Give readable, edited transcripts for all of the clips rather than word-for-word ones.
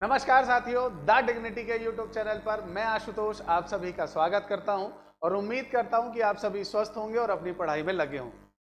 नमस्कार साथियों, the dignity के यूट्यूब चैनल पर मैं आशुतोष आप सभी का स्वागत करता हूं और उम्मीद करता हूं कि आप सभी स्वस्थ होंगे और अपनी पढ़ाई में लगे हों।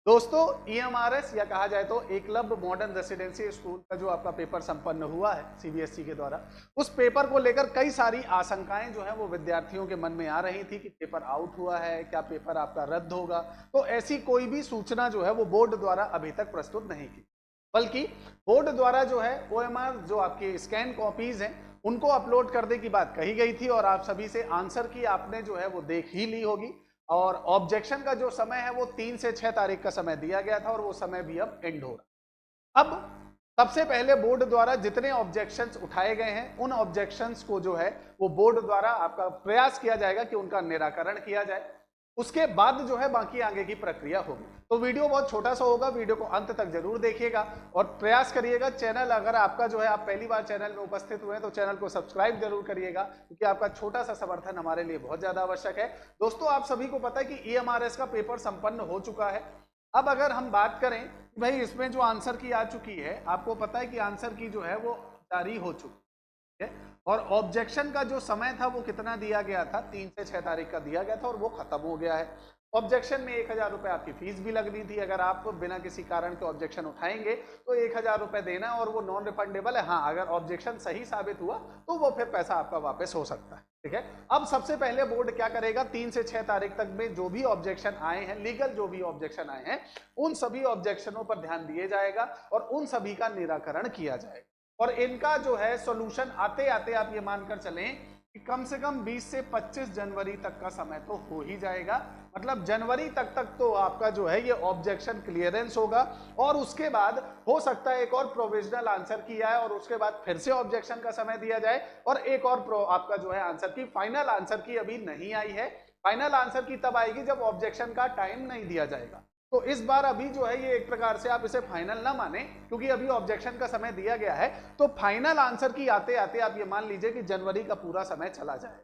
दोस्तों, ईएमआरएस या कहा जाए तो एकलव्य मॉडर्न रेसिडेंसी स्कूल का जो आपका पेपर संपन्न हुआ है सीबीएसई के द्वारा, उस पेपर को लेकर कई सारी आशंकाएं जो है वो विद्यार्थियों के मन में आ रही थी कि पेपर आउट हुआ है, क्या पेपर आपका रद्द होगा। तो ऐसी कोई भी सूचना जो है वो बोर्ड द्वारा अभी तक प्रस्तुत नहीं की, बल्कि बोर्ड द्वारा जो है ओएमआर जो आपकी स्कैन कॉपीज हैं उनको अपलोड करने की बात कही गई थी और आप सभी से आंसर की आपने जो है वो देख ही ली होगी। और ऑब्जेक्शन का जो समय है वो 3 से 6 तारीख का समय दिया गया था और वो समय भी अब एंड हो रहा है। अब सबसे पहले बोर्ड द्वारा जितने ऑब्जेक्शंस उठाए गए हैं उन ऑब्जेक्शंस को जो है वो बोर्ड द्वारा आपका प्रयास किया जाएगा कि उनका निराकरण किया जाए। उसके बाद जो है बाकी आगे की प्रक्रिया होगी। तो वीडियो बहुत छोटा सा होगा, वीडियो को अंत तक जरूर देखिएगा और प्रयास करिएगा। चैनल अगर आपका जो है आप पहली बार चैनल में उपस्थित हुए हैं तो चैनल को सब्सक्राइब जरूर करिएगा, क्योंकि आपका छोटा सा समर्थन हमारे लिए बहुत ज्यादा आवश्यक है। दोस्तों, आप सभी को पता है कि ईएमआरएस का पेपर संपन्न हो चुका है। अब अगर हम बात करें कि भाई इसमें जो आंसर की आ चुकी है, आपको पता है कि आंसर की जो है वो जारी हो चुकी है और ऑब्जेक्शन का जो समय था वो कितना दिया गया था, 3 से 6 तारीख का दिया गया था और वो खत्म हो गया है। ऑब्जेक्शन में 1000 रुपए आपकी फीस भी लगनी थी। अगर आप बिना किसी कारण के ऑब्जेक्शन उठाएंगे तो 1000 रुपए देना और वो नॉन रिफंडेबल है। हाँ, अगर ऑब्जेक्शन सही साबित हुआ तो वो फिर पैसा आपका वापस हो सकता है। ठीक है। अब सबसे पहले बोर्ड क्या करेगा, 3 से 6 तारीख तक में जो भी ऑब्जेक्शन आए हैं, लीगल जो भी ऑब्जेक्शन आए हैं, उन सभी ऑब्जेक्शनों पर ध्यान दिए जाएगा और उन सभी का निराकरण किया जाएगा। और इनका जो है सॉल्यूशन आते आते आप ये मानकर चलें कि कम से कम 20 से 25 जनवरी तक का समय तो हो ही जाएगा। मतलब जनवरी तक तो आपका जो है ये ऑब्जेक्शन क्लियरेंस होगा और उसके बाद हो सकता है एक और प्रोविजनल आंसर की जाए और उसके बाद फिर से ऑब्जेक्शन का समय दिया जाए और एक और आपका जो है आंसर की, फाइनल आंसर की अभी नहीं आई है। फाइनल आंसर की तब आएगी जब ऑब्जेक्शन का टाइम नहीं दिया जाएगा। तो इस बार अभी जो है ये एक प्रकार से आप इसे फाइनल ना माने, क्योंकि अभी ऑब्जेक्शन का समय दिया गया है। तो फाइनल आंसर की आते आते आप ये मान लीजिए कि जनवरी का पूरा समय चला जाए।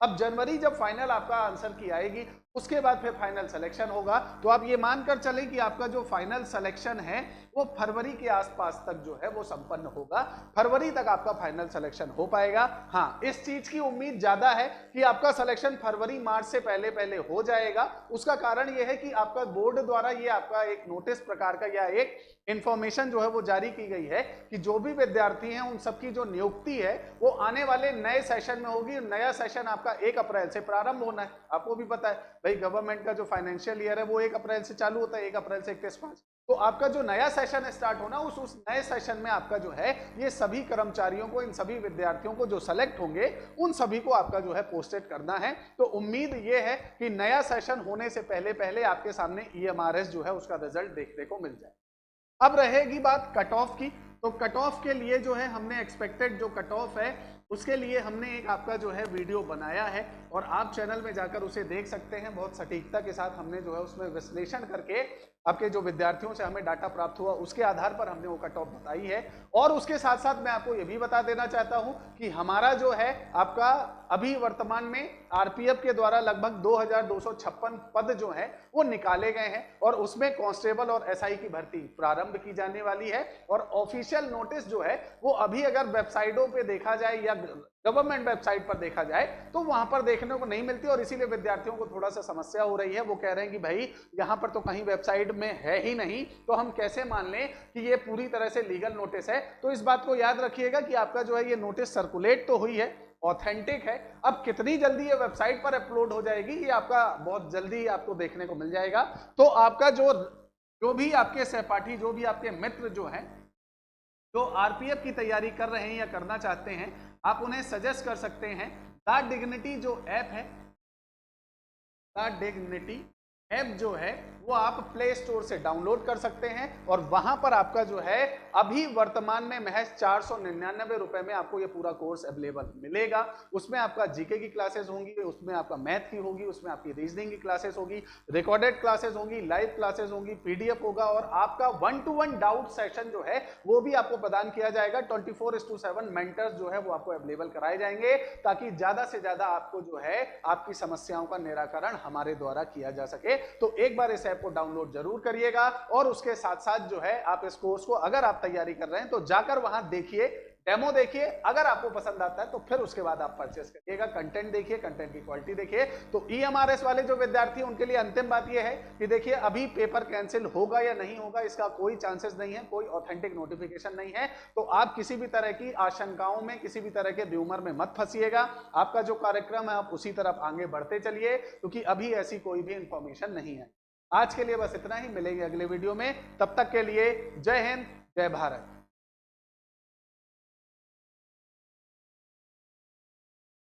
अब जनवरी जब फाइनल आपका आंसर की आएगी उसके बाद फिर फाइनल सिलेक्शन होगा। तो आप ये मानकर चलें कि आपका जो फाइनल सिलेक्शन है वो फरवरी के आसपास तक जो है वो संपन्न होगा। फरवरी तक आपका फाइनल सिलेक्शन हो पाएगा। हाँ, इस चीज की उम्मीद ज्यादा है कि आपका सिलेक्शन फरवरी मार्च से पहले पहले हो जाएगा। उसका कारण यह है कि आपका बोर्ड द्वारा ये आपका एक नोटिस प्रकार का या एक इंफॉर्मेशन जो है वो जारी की गई है कि जो भी विद्यार्थी हैं उन सबकी जो नियुक्ति है वो आने वाले नए सेशन में होगी। नया सेशन आपका 1 अप्रैल से प्रारंभ होना है। आपको भी पता है भाई, गवर्नमेंट का जो फाइनेंशियल ईयर है वो 1 अप्रैल से चालू होता है, 1 अप्रैल से 31 मार्च। तो आपका जो नया सेशन स्टार्ट होना उस नए सेशन में आपका जो है ये सभी कर्मचारियों को, इन सभी विद्यार्थियों को जो सेलेक्ट होंगे उन सभी को आपका जो है पोस्टेड करना है। तो उम्मीद ये है कि नया सेशन होने से पहले पहले आपके सामने ईएमआरएस जो है उसका रिजल्ट देखने को मिल जाए। अब रहेगी बात कट ऑफ की। तो कट ऑफ के लिए जो है हमने एक्सपेक्टेड जो कट ऑफ है उसके लिए हमने एक आपका जो है वीडियो बनाया है और आप चैनल में जाकर उसे देख सकते हैं। बहुत सटीकता के साथ हमने जो है उसमें विश्लेषण करके आपके जो विद्यार्थियों से हमें डाटा प्राप्त हुआ उसके आधार पर हमने वो कट ऑफ बताई है। और उसके साथ साथ मैं आपको ये भी बता देना चाहता हूं कि हमारा जो है आपका अभी वर्तमान में आरपीएफ के द्वारा लगभग 2256 पद जो है वो निकाले गए हैं और उसमें कांस्टेबल और एसआई की भर्ती प्रारंभ की जाने वाली है। और ऑफिशियल नोटिस जो है वो अभी अगर वेबसाइटों पे देखा जाए या गवर्नमेंट वेबसाइट पर देखा जाए तो वहां पर देखने को नहीं मिलती और इसीलिए विद्यार्थियों को थोड़ा सा समस्या हो रही है। वो कह रहे हैं कि भाई यहां पर तो कहीं वेबसाइट में है ही नहीं, तो हम कैसे मान लें कि ये पूरी तरह से लीगल नोटिस है। तो इस बात को याद रखिएगा कि आपका जो है ये नोटिस सर्कुलेट तो हुई है, ऑथेंटिक है। अब कितनी जल्दी ये वेबसाइट पर अपलोड हो जाएगी ये आपका बहुत जल्दी आपको देखने को मिल जाएगा। तो आपका जो भी आपके सहपाठी, जो भी आपके मित्र जो हैं जो आरपीएफ की तैयारी कर रहे हैं या करना चाहते हैं, आप उन्हें सजेस्ट कर सकते हैं द डिग्निटी जो ऐप है, द डिग्निटी ऐप जो है वो आप प्ले स्टोर से डाउनलोड कर सकते हैं और वहां पर आपका जो है अभी वर्तमान में महज 499 रुपए में आपको ये पूरा कोर्स अवेलेबल मिलेगा। उसमें आपका जीके की क्लासेस होंगी, उसमें आपका मैथ की होगी, उसमें आपकी रीजनिंग की क्लासेस होगी, रिकॉर्डेड क्लासेस होंगी, लाइव क्लासेस होंगी, पीडीएफ होगा और आपका 1-to-1 डाउट सेशन जो है वो भी आपको प्रदान किया जाएगा। 24/7 मेंटर्स जो है वो आपको अवेलेबल कराए जाएंगे ताकि ज्यादा से ज्यादा आपको जो है आपकी समस्याओं का निराकरण हमारे द्वारा किया जा सके। तो एक बार इस ऐप को डाउनलोड जरूर करिएगा और उसके साथ साथ जो है आप इस कोर्स को अगर आप तैयारी कर रहे हैं तो जाकर वहां देखिए, डेमो देखिए, अगर आपको पसंद आता है तो फिर उसके बाद आप परचेस करिएगा। कंटेंट देखिए, कंटेंट की क्वालिटी देखिए। तो ईएमआरएस वाले जो विद्यार्थी हैं उनके लिए अंतिम बात यह है कि देखिए अभी पेपर कैंसिल होगा या नहीं होगा इसका कोई चांसेस नहीं है, कोई ऑथेंटिक नोटिफिकेशन नहीं है। तो आप किसी भी तरह की आशंकाओं में, किसी भी तरह के र्यूमर में मत फंसिएगा। आपका जो कार्यक्रम है आप उसी तरफ आगे बढ़ते चलिए, क्योंकि अभी ऐसी कोई भी इंफॉर्मेशन नहीं है। आज के लिए बस इतना ही, मिलेंगे अगले वीडियो में। तब तक के लिए जय हिंद, जय भारत।